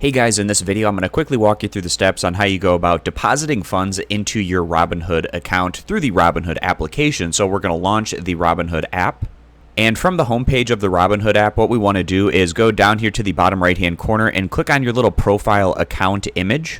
Hey guys, in this video I'm going to quickly walk you through the steps on how you go about depositing funds into your Robinhood account through the Robinhood application. So we're going to launch the Robinhood app. And from the homepage of the Robinhood app, what we want to do is go down here to the bottom right hand corner and click on your little profile account image.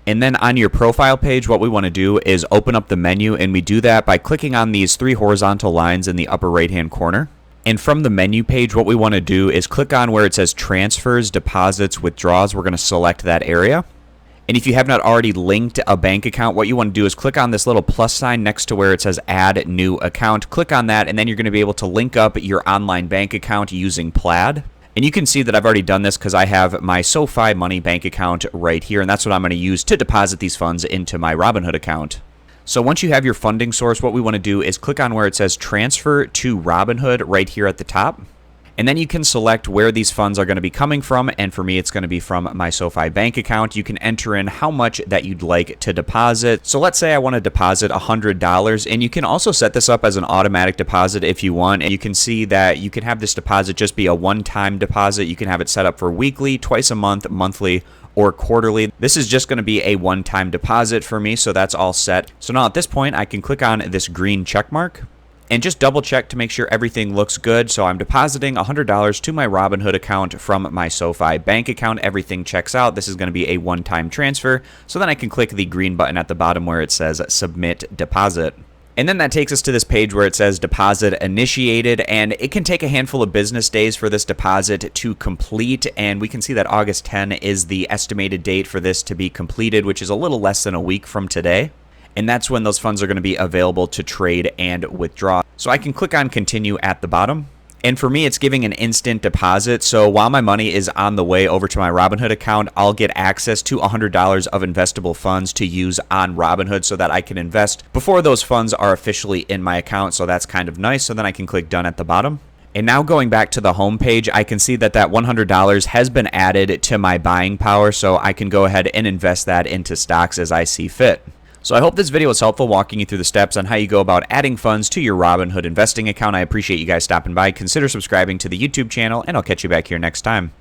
And then on your profile page, what we want to do is open up the menu, and we do that by clicking on these three horizontal lines in the upper right hand corner. And from the menu page, what we want to do is click on where it says transfers, deposits, withdrawals. We're going to select that area. And if you have not already linked a bank account, what you want to do is click on this little plus sign next to where it says add new account. Click on that, and then you're going to be able to link up your online bank account using Plaid. And you can see that I've already done this because I have my SoFi Money bank account right here, and that's what I'm going to use to deposit these funds into my Robinhood account. So once you have your funding source, what we want to do is click on where it says transfer to Robinhood right here at the top. And then you can select where these funds are going to be coming from. And for me, it's going to be from my SoFi bank account. You can enter in how much that you'd like to deposit. So let's say I want to deposit $100, and you can also set this up as an automatic deposit if you want. And you can see that you can have this deposit just be a one-time deposit. You can have it set up for weekly, twice a month, monthly, or quarterly. This is just going to be a one-time deposit for me, so that's all set. So now at this point, I can click on this green check mark and just double check to make sure everything looks good. So I'm depositing $100 to my Robinhood account from my SoFi bank account. Everything checks out. This is going to be a one-time transfer. So then I can click the green button at the bottom where it says submit deposit. And then that takes us to this page where it says deposit initiated, and it can take a handful of business days for this deposit to complete. And we can see that August 10 is the estimated date for this to be completed, which is a little less than a week from today. And that's when those funds are going to be available to trade and withdraw. So I can click on continue at the bottom. And for me, it's giving an instant deposit. So while my money is on the way over to my Robinhood account, I'll get access to $100 of investable funds to use on Robinhood so that I can invest before those funds are officially in my account. So that's kind of nice. So then I can click done at the bottom. And now going back to the home page, I can see that $100 has been added to my buying power. So I can go ahead and invest that into stocks as I see fit. So I hope this video was helpful, walking you through the steps on how you go about adding funds to your Robinhood investing account. I appreciate you guys stopping by. Consider subscribing to the YouTube channel, and I'll catch you back here next time.